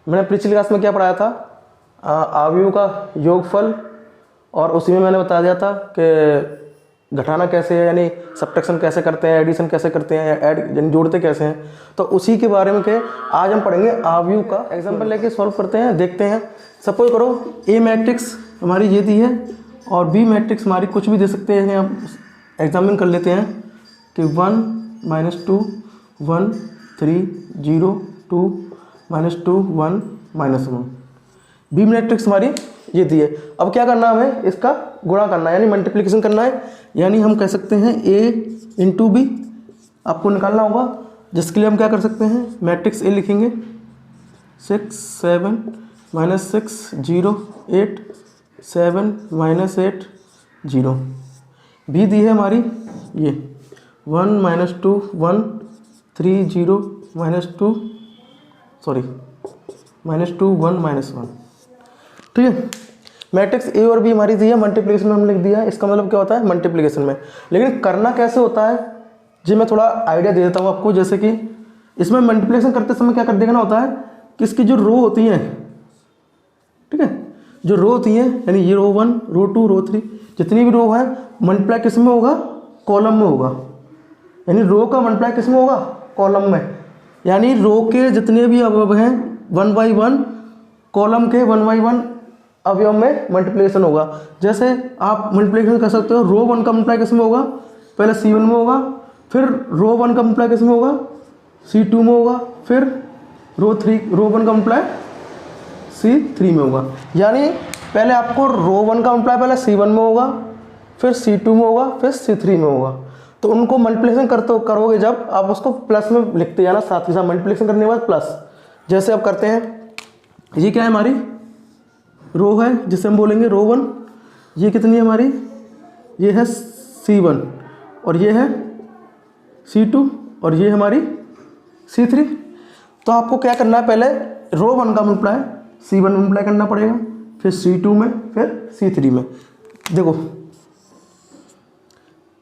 मैंने पिछली क्लास में क्या पढ़ाया था, अवयवों का योगफल, और उसी में मैंने बता दिया था कि घटाना कैसे है, यानी सब्ट्रैक्शन कैसे करते हैं, एडिशन कैसे करते हैं, ऐड यानी जोड़ते कैसे हैं। तो उसी के बारे में के आज हम पढ़ेंगे अवयव का एग्जाम्पल लेके सॉल्व करते हैं, देखते हैं। सपोज करो ए मैट्रिक्स हमारी ये दी है और बी मैट्रिक्स हमारी कुछ भी दे सकते हैं। हम एग्जामिन कर लेते हैं कि 1 -2 1 3 0 2 -2 1 -1। बी मैट्रिक्स हमारी ये दी है। अब क्या करना है, हमें इसका गुणा करना है, यानी मल्टीप्लिकेशन करना है। यानी हम कह सकते हैं a इंटू बी आपको निकालना होगा, जिसके लिए हम क्या कर सकते हैं, मैट्रिक्स ए लिखेंगे 6 7 -6 0 8 7 -8 0। बी दी है हमारी ये 1 -2 1 3 0 -2 -2 1 -1। ठीक है, मैट्रिक्स ए और बी हमारी दी है, मल्टीप्लिकेशन में हम लिख दिया है। इसका मतलब क्या होता है, मल्टीप्लिकेशन में। लेकिन करना कैसे होता है जी, मैं थोड़ा आइडिया दे देता हूँ आपको। जैसे कि इसमें मल्टीप्लिकेशन करते समय क्या कर देखना होता है कि इसकी जो रो होती हैं, ठीक है, जो रो होती हैं, यानी ये रो 1 रो 2 रो 3 जितनी भी रो है, मल्टीप्लाई किस में होगा, कॉलम में होगा। यानी रो का मल्टीप्लाई किस में होगा, कॉलम में। यानी रो के जितने भी अवयव हैं 1 by 1, कॉलम के 1 by 1 अवयव में मल्टीप्लिकेशन होगा। जैसे आप मल्टीप्लिकेशन कर सकते हो, रो 1 का मल्टीप्लाई किस में होगा, पहले C1 में होगा, फिर रो 1 का मल्टीप्लाई किस में होगा, C2 में होगा, फिर रो 1 का मल्टीप्लाई C3 में होगा। यानी पहले आपको रो 1 का मल्टीप्लाई पहले C1 में होगा, फिर C2 में होगा, फिर C3 में होगा। तो उनको मल्टीप्लिकेशन करोगे जब, आप उसको प्लस में लिखते जाना साथ के साथ, मल्टीप्लिकेशन करने के बाद प्लस। जैसे अब करते हैं, ये क्या है, हमारी रो है जिसे हम बोलेंगे रो 1। ये कितनी है हमारी, ये है C1 और ये है C2 और ये हमारी C3। तो आपको क्या करना है, पहले रो 1 का मल्टीप्लाई C1 में मल्टीप्लाई करना पड़ेगा, फिर C2 में, फिर C3 में। देखो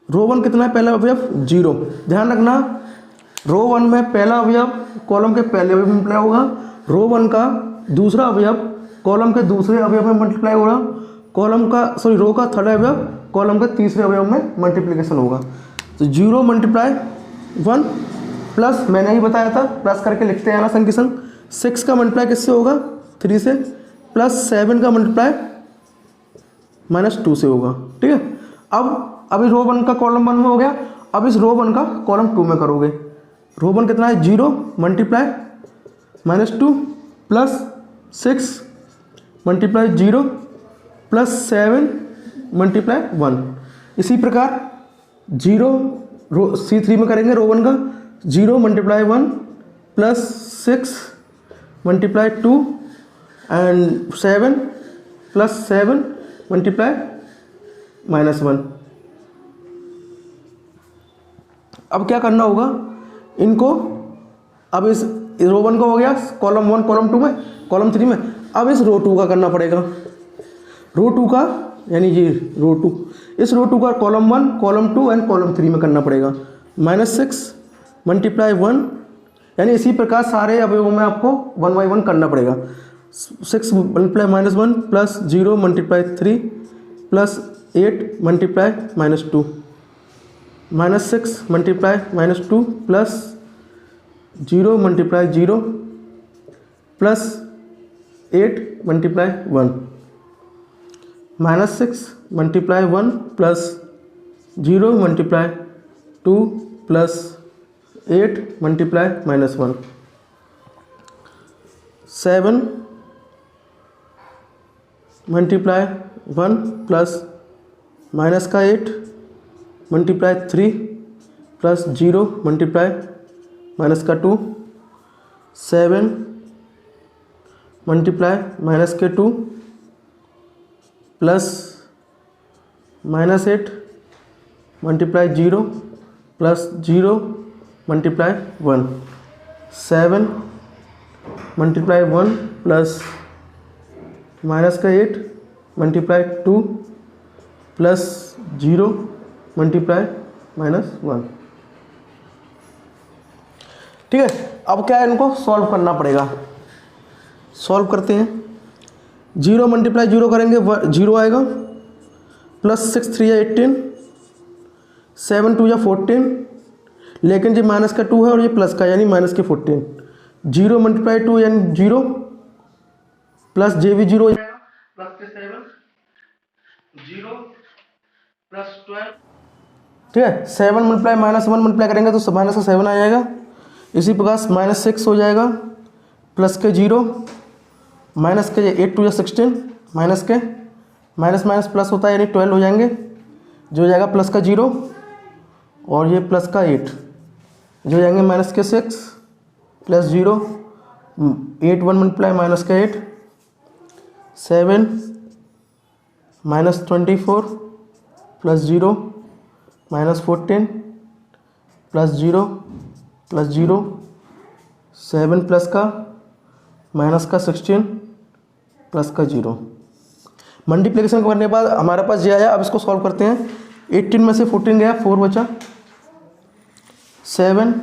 रो 1 कितना है, पहला अवयव 0। ध्यान रखना, रो 1 में पहला अवयव कॉलम के पहले अवयव में मल्टीप्लाई होगा, रो 1 का दूसरा अवयव कॉलम के दूसरे अवयव में मल्टीप्लाई होगा, रो का थर्ड अवयव कॉलम के तीसरे अवयव में मल्टीप्लिकेशन होगा। तो 0 × 1 प्लस, मैंने ही बताया था प्लस करके लिखते हैं ना संग के संग। 6 का मल्टीप्लाई किससे होगा, 3 से, प्लस 7 का मल्टीप्लाई -2 से होगा। ठीक है, अब अभी रो 1 का कॉलम 1 में हो गया, अब इस रो 1 का कॉलम 2 में करोगे। रो 1 कितना है, 0 × -2 प्लस 6 × 0 प्लस 7 × 1। इसी प्रकार 0 रो C3 में करेंगे, रो 1 का 0 × 1 प्लस 6 × 2 एंड 7 प्लस 7 × -1। अब क्या करना होगा इनको, अब इस रो 1 का हो गया कॉलम 1 कॉलम 2 में, कॉलम 3 में। अब इस रो 2 का करना पड़ेगा, रो 2 का, यानी ये रो 2, इस रो 2 का कॉलम 1 कॉलम 2 एंड कॉलम 3 में करना पड़ेगा। -6 × 1, यानी इसी प्रकार सारे अवयवों में आपको 1 by 1 करना पड़ेगा। 6 × -1 plus 0 × 3 plus 8 × -2 -6 × -2 plus 0 × 0 plus 8 × 1 -6 × 1 plus 0 × 2 plus 8 × -1 7 × 1 plus minus का 8 × 3 प्लस 0 × माइनस का 2 7 माइनस के 2 प्लस -8 × 0 प्लस 0 × 1 7 × 1 प्लस माइनस का 8 × 2 प्लस 0 × -1। ठीक है, अब क्या है, इनको सॉल्व करना पड़ेगा। सॉल्व करते हैं। 0 मल्टीप्लाई 0 करेंगे 0 आएगा, प्लस 6 3 या 18, 7 2 या 14, लेकिन ये माइनस का 2 है और ये प्लस का यानी माइनस के 14। 0 मल्टीप्लाई 2 यानी 0, प्लस जे भी 0 प्लस के 7, 0 प्लस 12, ठीक है। 7 मल्टीप्लाई माइनस 1 मल्टीप्लाई करेंगे तो माइनस का 7 आ जाएगा। इसी प्रकार माइनस 6 हो जाएगा, प्लस के 0, माइनस के 8 2 या 16, माइनस के माइनस माइनस प्लस होता है यानी 12 हो जाएंगे, जो हो जाएगा प्लस का 0 और ये प्लस का 8, जो हो जाएंगे माइनस के 6 प्लस 0, 8 1 मल्टीप्लाई माइनस का 8, 7 minus 24 plus 0 minus 14 plus 0 plus 0, 7 plus का माइनस का 16 प्लस का 0। मल्टीप्लिकेशन करने के बाद हमारे पास ये आया। अब इसको सॉल्व करते हैं। 18 में से 14 गया, 4 बचा, 7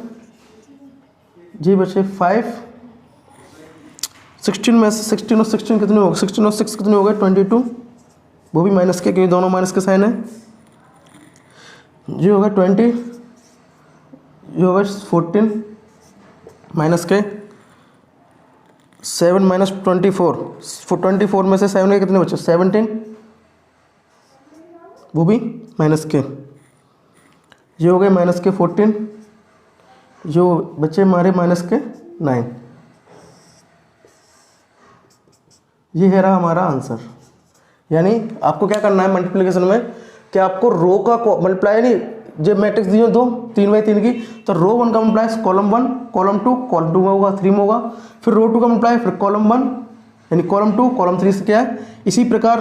जी बचे 5, 16 में से 16 और 16 कितने हो गए, 16 और 6 कितने हो गए 22, वो भी माइनस के क्योंकि दोनों माइनस के साइन है। ये होगा 20, ये होगा 14 माइनस के 7 माइनस 24 में से 7 के कितने बचे 17, वो भी माइनस के। ये हो गए माइनस के 14, जो बचे हमारे माइनस के 9। ये है रहा हमारा आंसर। यानी आपको क्या करना है मल्टीप्लिकेशन में कि आपको रो का मल्टीप्लाई नहीं, जब मैट्रिक्स दिए दो 3/3 की, तो रो 1 का मल्टीप्लाई कॉलम 1 कॉलम 2 कॉलम 2 में होगा, 3 में होगा, फिर रो 2 का मल्टीप्लाई फिर कॉलम 1 यानी कॉलम 2 कॉलम 3 से क्या है। इसी प्रकार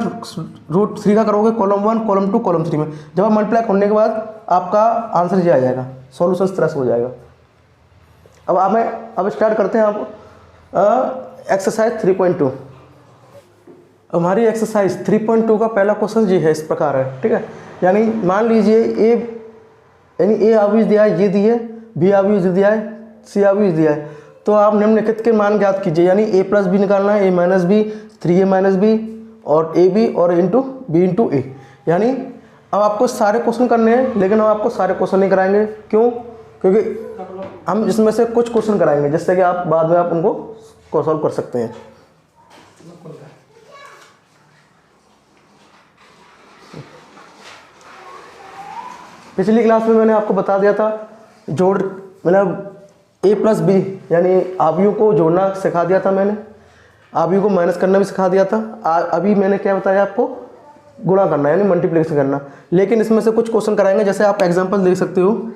रो 3 का करोगे कॉलम 1 कॉलम 2 कॉलम 3 में। जब आप मल्टीप्लाई करने के बाद आपका आंसर ये आ जाएगा, सॉल्यूशन इस तरह से हो जाएगा। अब स्टार्ट करते हैं आप एक्सरसाइज 3.2। हमारी एक्सरसाइज 3.2 का पहला क्वेश्चन ये है, इस प्रकार है, ठीक है। यानी मान लीजिए ए आव्यूज दिया है, ये दिए, बी आव्यूज दिया है, सी आव्यूज दिया है, तो आप निम्नलिखित के मान ज्ञात कीजिए। यानी ए प्लस बी निकालना है, A minus B, 3a minus B और ए बी और इंटू बी इंटू ए। यानी अब आपको सारे क्वेश्चन करने हैं, लेकिन हम आपको सारे क्वेश्चन नहीं कराएंगे। क्यों? क्योंकि हम इसमें से कुछ क्वेश्चन कराएंगे जिससे कि आप बाद में आप उनको सॉल्व कर सकते हैं। पिछली क्लास में मैंने आपको बता दिया था मतलब ए प्लस बी यानी आव्यूह को जोड़ना सिखा दिया था मैंने, आव्यूह को माइनस करना भी सिखा दिया था। अभी मैंने क्या बताया आपको, गुणा करना यानी मल्टीप्लिकेशन करना। लेकिन इसमें से कुछ क्वेश्चन कराएंगे, जैसे आप एग्जांपल देख सकते हो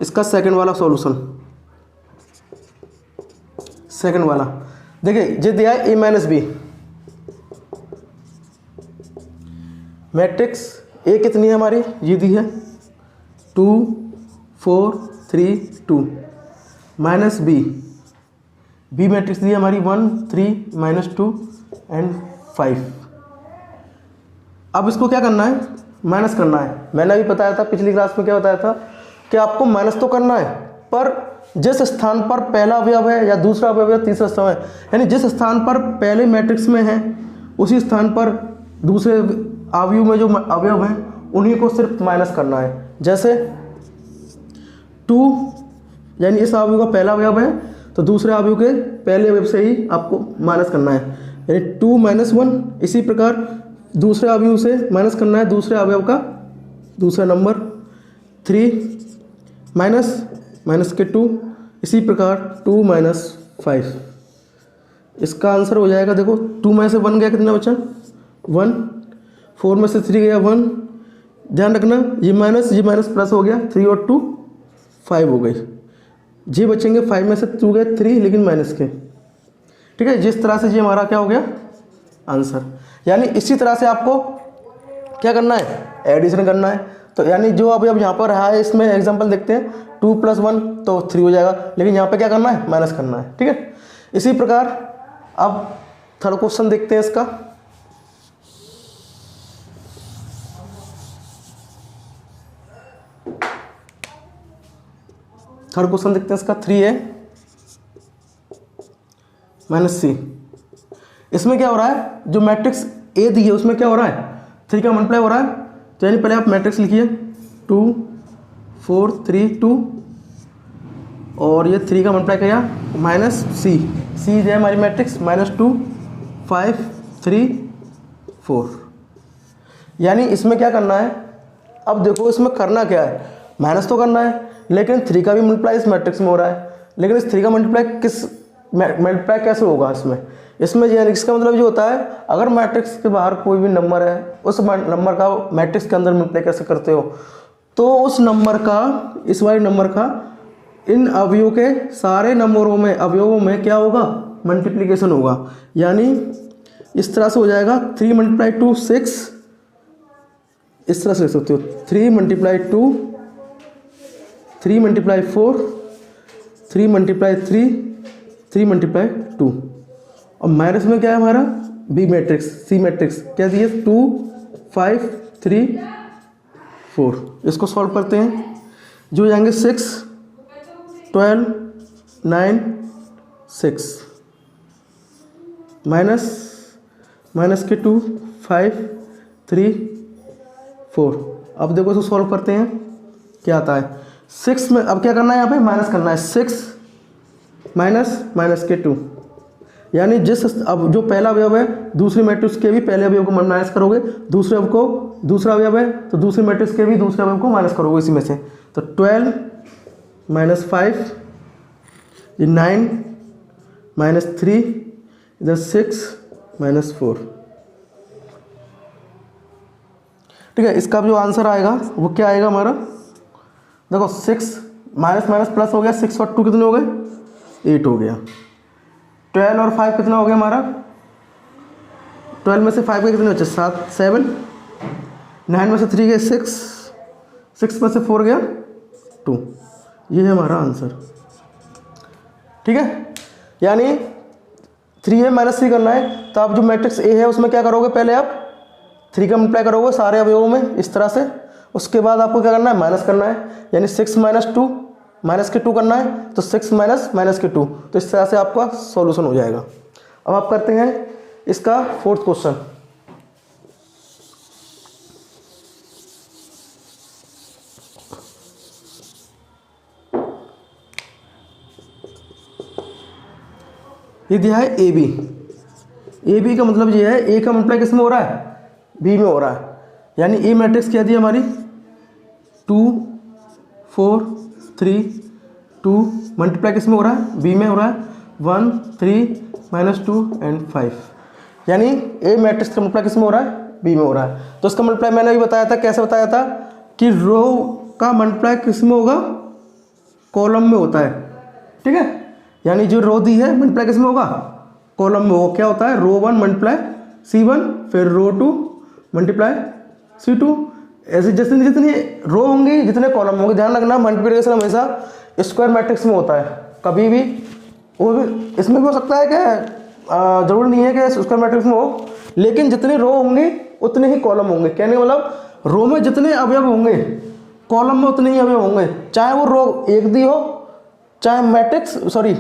इसका सेकंड वाला सॉल्यूशन। सेकंड वाला देखिए, ये दिया है A minus B, matrix A कितनी है हमारी, ये दी है 2 4 3 2 माइनस बी मैट्रिक्स दी है हमारी 1 3 माइनस 2 एंड 5। अब इसको क्या करना है, माइनस करना है। मैंने अभी बताया था पिछली क्लास में, क्या बताया था कि आपको माइनस तो करना है, पर जिस स्थान पर पहला अवयव है या दूसरा अवयव है तीसरा स्थान है, यानी जिस स्थान पर पहले मैट्रिक्स में है उसी स्थान पर दूसरे अवयव में जो अवयव हैं उन्हीं को सिर्फ माइनस करना है। जैसे 2 यानी इस अवयव का पहला अवयव है तो दूसरे अवयव के पहले अवयव से ही आपको माइनस करना है, यानी 2 माइनस 1। इसी प्रकार दूसरे अवयव से माइनस करना है दूसरे अवयव का दूसरा नंबर, 3 माइनस के 2। इसी प्रकार 2 माइनस 5। इसका आंसर हो जाएगा, देखो 2 में से 1 गया, कितना बचा 1, 4 में से 3 गया 1। ध्यान रखना ये माइनस प्लस हो गया, 3 और 2 5 हो गई। जी बचेंगे 5 में से 2 गए 3 लेकिन माइनस के, ठीक है। जिस तरह से ये हमारा क्या हो गया आंसर। यानी इसी तरह से आपको क्या करना है, एडिशन करना है। तो यानी जो अब यहाँ पर है इसमें एग्जांपल देखते हैं, 2 + 1 तो 3 हो जाएगा, लेकिन यहाँ पे क्या करना है माइनस करना है, ठीक है। इसी प्रकार अब थर्ड क्वेश्चन देखते हैं इसका। थर्ड क्वेश्चन देखते हैं इसका, 3a माइनस सी इसमें क्या हो रहा है, जो मैट्रिक्स ए दी है उसमें क्या हो रहा है, 3 का मल्टीप्लाई हो रहा है। तो यानी पहले आप मैट्रिक्स लिखिए 2 4 3 2 और ये 3 का मल्टीप्लाई किया माइनस सी जो है हमारी मैट्रिक्स -2 5 3 4। यानी इसमें क्या करना है, अब देखो इसमें करना क्या है, माइनस तो करना है, लेकिन 3 का भी मल्टीप्लाई इस मैट्रिक्स में हो रहा है, लेकिन इस 3 का मल्टीप्लाई कैसे होगा इसमें यानी इसका मतलब ये होता है, अगर मैट्रिक्स के बाहर कोई भी नंबर है, उस नंबर का मैट्रिक्स के अंदर मल्टीप्लाई कैसे करते हो, तो उस नंबर का, इस वाले नंबर का इन अवयवों के सारे अवयवों में क्या होगा, मल्टीप्लिकेशन होगा। यानी इस तरह से हो जाएगा 3 × 2 6, इस तरह से लिख सकते हो 3 × 2 3 × 4 3 × 3 3 × 2 और माइनस में क्या है हमारा बी मैट्रिक्स, सी मैट्रिक्स क्या दिए 2 5 3 4। इसको सॉल्व करते हैं, जो जाएंगे 6 12 9 6 माइनस के 2 5 3 4। अब देखो इसको सॉल्व करते हैं, क्या आता है 6 में, अब क्या करना है यहाँ पे माइनस करना है, 6 माइनस के 2, यानी अब जो पहला अवयव है दूसरी मैट्रिक्स के भी पहले अवयव को माइनस करोगे, दूसरा अवयव है तो दूसरी मैट्रिक्स के भी दूसरे अवयव को माइनस करोगे इसी में से। तो 12 - 5 ये 9 -3 इधर 6 -4। ठीक है, इसका जो आंसर आएगा वो क्या आएगा हमारा, देखो 6 माइनस प्लस हो गया, 6 और 2 कितने हो गए 8 हो गया, 12 और 5 कितना हो गया हमारा, 12 में से 5 के कितने बचे 7 9 में से 3 गए 6 में से 4 गया 2। ये है हमारा आंसर। ठीक है, यानी 3a - 3 करना है, तो आप जो मैट्रिक्स ए है उसमें क्या करोगे, पहले आप 3 का मल्टीप्लाई करोगे सारे अवयवों में इस तरह से, उसके बाद आपको क्या करना है माइनस करना है, यानी 6 - 2 माइनस के 2 करना है, तो 6 माइनस के 2, तो इस तरह से आपका सॉल्यूशन हो जाएगा। अब आप करते हैं इसका 4th क्वेश्चन। ये दिया है ए बी का मतलब ये है ए का मल्टीप्लाई किस में हो रहा है, बी में हो रहा है। यानी ए मैट्रिक्स क्या दी हमारी 2 4 3 2 मल्टीप्लाई किस में हो रहा है, बी में हो रहा है 1 3 -2 एंड 5। यानी ए मैट्रिक्स का मल्टीप्लाई किस में हो रहा है, बी में हो रहा है। तो इसका मल्टीप्लाई मैंने अभी बताया था, कैसे बताया था कि रो का मल्टीप्लाई किस में होगा, कॉलम में होता है। ठीक है, यानी जो रो दी है मल्टीप्लाई किस में होगा, कॉलम में होगा। क्या होता है, रो 1 मल्टीप्लाई C1, फिर रो 2 मल्टीप्लाई C2, ऐसे जितनी रो होंगी जितने कॉलम होंगे। ध्यान रखना मल्टीप्लिकेशन हमेशा स्क्वायर मैट्रिक्स में होता है, कभी भी वो भी इसमें भी हो सकता है कि जरूर नहीं है कि स्क्वायर मैट्रिक्स में हो, लेकिन जितने रो होंगे उतने ही कॉलम होंगे। कहने का मतलब रो में जितने अवयव होंगे कॉलम में उतने ही अवयव होंगे, चाहे वो रो एक दी हो, चाहे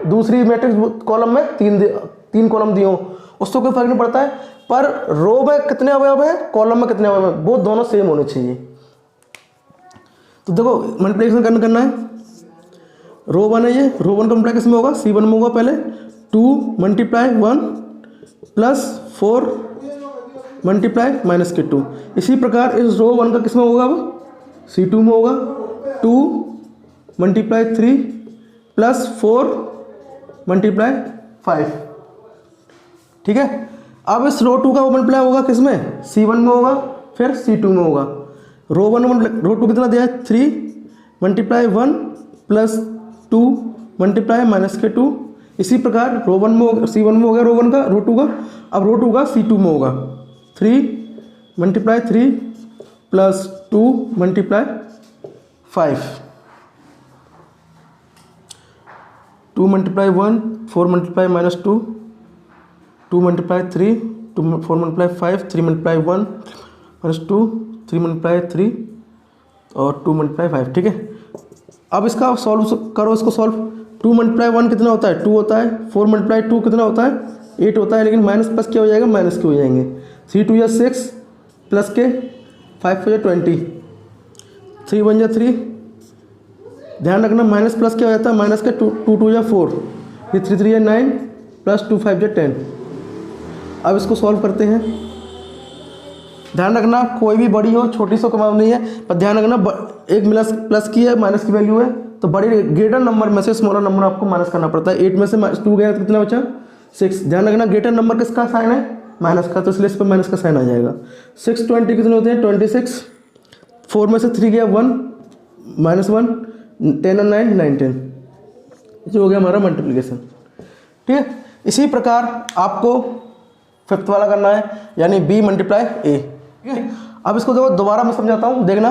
दूसरी मैट्रिक्स कॉलम में 3 कॉलम दिए हो, उससे कोई फर्क नहीं पड़ता है। पर रो में कितने अवयव हैं, कॉलम में कितने अवयव हैं, वो दोनों सेम होने चाहिए। तो देखो मल्टीप्लिकेशन करना है, रो 1 है, ये रो 1 का मल्टीप्लाई किसमें होगा, C1 में होगा। पहले 2 × 1 प्लस 4 × -2। इसी प्रकार इस रो 1 का किसमें होगा, अब C2 में होगा 2 × 3 प्लस 4 × 5। ठीक है, अब इस रो 2 का मल्टीप्लाई होगा किसमें, C1 में होगा, फिर C2 में होगा। रो 2 कितना दिया है 3 × 1 प्लस 2 × -2। इसी प्रकार रो 1 में होगा, C1 में हो गया रो 1 का, रो 2 का। अब रो 2 का C2 में होगा 3 × 3 प्लस 2 × 5। 2 × 1 4 × -2, 2 × 3 4 × 5 3 × 1 -2 3 × 3 और 2 × 5। ठीक है, अब इसका सॉल्व करो, इसको सॉल्व 2 मल्टीप्लाई 1 कितना होता है 2 होता है, 4 मल्टीप्लाई 2 कितना होता है 8 होता है, लेकिन माइनस प्लस क्या हो जाएगा माइनस के हो जाएंगे। 3 2 या 6 प्लस के 5 4 20, 3 1 या 3, ध्यान रखना माइनस प्लस क्या हो जाता है माइनस के 2 2 या 4, ये 3 3 या 9 प्लस 2 5 या 10। अब इसको सॉल्व करते हैं। ध्यान रखना कोई भी बड़ी हो छोटी सो कमाल नहीं है, पर ध्यान रखना एक प्लस की है माइनस की वैल्यू है, तो बड़े ग्रेटर नंबर में से स्मॉलर नंबर आपको माइनस करना पड़ता है। 8 में से 2 गया तो कितना बचा 6। ध्यान रखना ग्रेटर नंबर किसका साइन है माइनस का, तो इसलिए इस पर माइनस का साइन आ जाएगा। 6 20 कितने होते हैं 26, 4 में से 3 गया 1 -1, 10 और 9 19, जो हो गया हमारा मल्टीप्लिकेशन। ठीक है, इसी प्रकार आपको 5th वाला करना है, यानी b मल्टीप्लाई a। ठीक है, अब इसको देखो दोबारा मैं समझाता हूँ, देखना।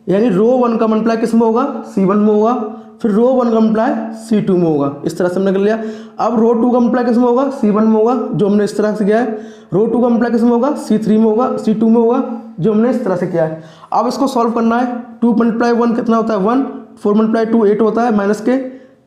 यानी रो 1 का मल्टीप्लाई किस में होगा C1 में होगा, फिर रो 1 का मल्टीप्लाई C2 में होगा, इस तरह से हमने कर लिया। अब रो 2 का मल्टीप्लाई किस में होगा C1 में होगा, जो हमने इस तरह से किया है। रो 2 का मल्टीप्लाई किस में होगा C3 में होगा, C2 में होगा, जो हमने इस तरह से किया है। अब इसको सॉल्व करना है। 2 मल्टीप्लाई 1 कितना होता है 1, 4 मल्टीप्लाई 2 8 होता है, माइनस के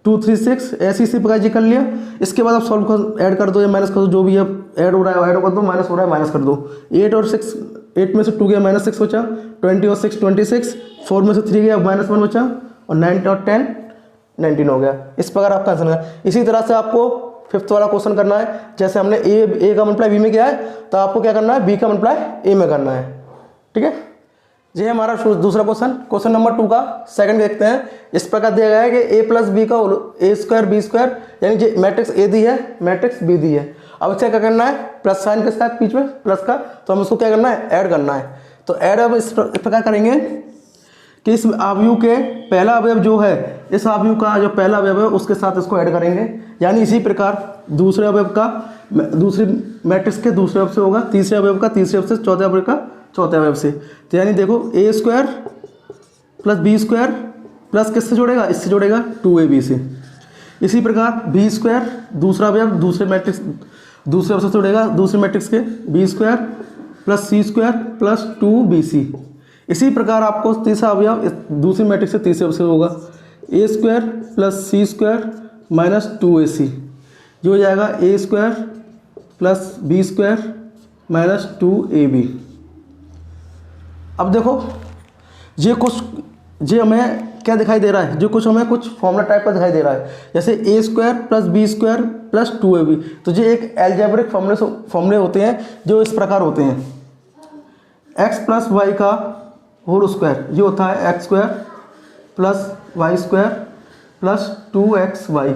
2 3 6, ऐसी इसी प्रकार जी कर लिया। इसके बाद आप सॉल्व कर ऐड कर दो या माइनस कर दो, जो भी है ऐड हो रहा है ऐड कर दो, माइनस हो रहा है माइनस कर दो। 8 और 6, 8 में से 2 गया माइनस 6 बचा, 20 और 6 26, 4 में से 3 गया -1 बचा, और 9 और 10 19 हो गया। इस प्रकार आपका आंसर है। इसी तरह से आपको 5th वाला क्वेश्चन करना है। जैसे हमने ए का मल्टीप्लाई बी में किया है, तो आपको क्या करना है बी का मल्टीप्लाई ए में करना है। ठीक है, ये हमारा दूसरा क्वेश्चन नंबर 2 का सेकंड देखते हैं। इस प्रकार दिया गया है कि a प्लस बी का a स्क्वायर बी स्क्वायर, यानी मैट्रिक्स ए दी है मैट्रिक्स बी दी है। अब इसका क्या करना है प्लस साइन के साथ बीच में प्लस का, तो हम उसको क्या करना है ऐड करना है। तो ऐड अब इस प्रकार करेंगे कि इस अवयव के पहला अवयव जो है, इस अवयव का जो पहला अवयव है उसके साथ इसको ऐड करेंगे। यानी इसी प्रकार दूसरे अवयव का दूसरी मैट्रिक्स के दूसरे अवयव से होगा, तीसरे अवयव का तीसरे अवयव से, चौथे अवयव का चौथे अवयव से। तो यानी देखो a square plus B square plus किससे जोड़ेगा इससे जोड़ेगा 2ab से। इसी प्रकार बी स्क्वायर दूसरा अवयव दूसरे मैट्रिक्स दूसरे अवयव से जोड़ेगा दूसरे मैट्रिक्स के B square plus C square plus 2bc। इसी प्रकार आपको तीसरा अवयव दूसरी मैट्रिक्स से तीसरे अवयव से होगा a square plus C square minus 2ac, जो हो जाएगा a square plus B square minus 2ab। अब देखो ये हमें क्या दिखाई दे रहा है, जो कुछ हमें कुछ फॉर्मूला टाइप का दिखाई दे रहा है, जैसे a square plus B square plus 2ab। तो ये एक एल्जेब्रिक फॉर्मूले होते हैं जो इस प्रकार होते हैं। x प्लस वाई का होल स्क्वायर, ये होता है x square plus Y square plus 2xy।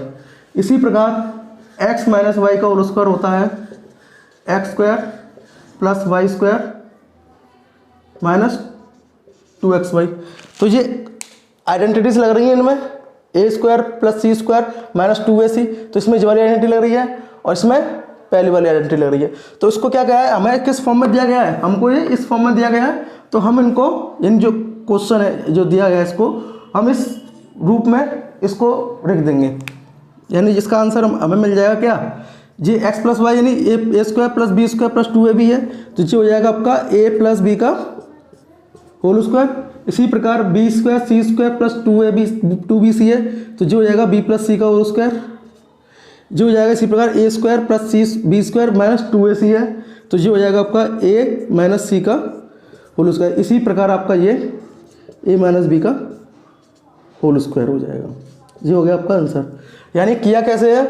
इसी प्रकार x माइनस वाई का होल स्क्वायर होता है x square plus Y square minus 2xy। तो ये आइडेंटिटीज लग रही हैं इनमें, a square plus C square minus 2ac, तो इसमें ये वाली आइडेंटिटी लग रही है और इसमें पहली वाली आइडेंटिटी लग रही है। तो इसको क्या कहा है हमें किस फॉर्म में दिया गया है, हमको ये इस फॉर्म में दिया गया है। तो हम इनको इन जो क्वेश्चन है जो दिया गया है इसको हम इस रूप में इसको रख देंगे, यानी जिसका आंसर हमें मिल जाएगा क्या जी x प्लस वाई, यानी A square plus B square plus 2ab है, तो ये हो जाएगा आपका a प्लस बी का होल स्क्वायर। इसी प्रकार B square C square plus 2bc है, तो जो हो जाएगा b प्लस सी का होल स्क्वायर, जो हो जाएगा इसी प्रकार a square plus B square minus 2ac है, तो ये हो जाएगा आपका a माइनस सी का होल स्क्वायर। इसी प्रकार आपका ये a माइनस बी का होल स्क्वायर हो जाएगा। ये हो गया आपका आंसर। यानी किया कैसे है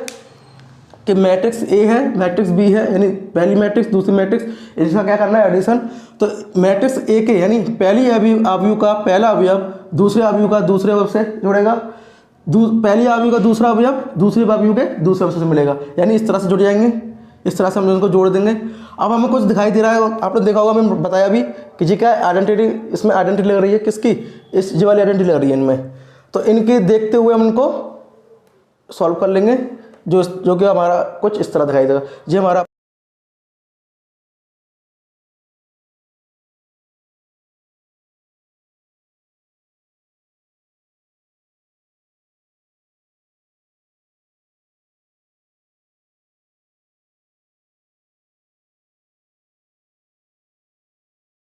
कि मैट्रिक्स A है मैट्रिक्स B है, यानी पहली मैट्रिक्स दूसरी मैट्रिक्स, इसका क्या करना है एडिशन। तो मैट्रिक्स A के यानी पहली अवयव का पहला अवयव दूसरे अवयव का दूसरे अवयव से जोड़ेगा, पहली अवयव का दूसरा अवयव दूसरे अवयव के दूसरे अवयव से मिलेगा, यानी इस तरह से जुड़ जाएंगे। इस तरह से हम उनको जोड़ देंगे। अब हमें कुछ दिखाई दे रहा है, आपने देखा होगा मैंने बताया भी कि जी क्या आइडेंटिटी, इसमें आइडेंटिटी लग रही है किसकी, इस जी वाली आइडेंटिटी लग रही है इनमें। तो इनके देखते हुए हम इनको सॉल्व कर लेंगे, जो कि हमारा कुछ इस तरह दिखाई देगा। ये हमारा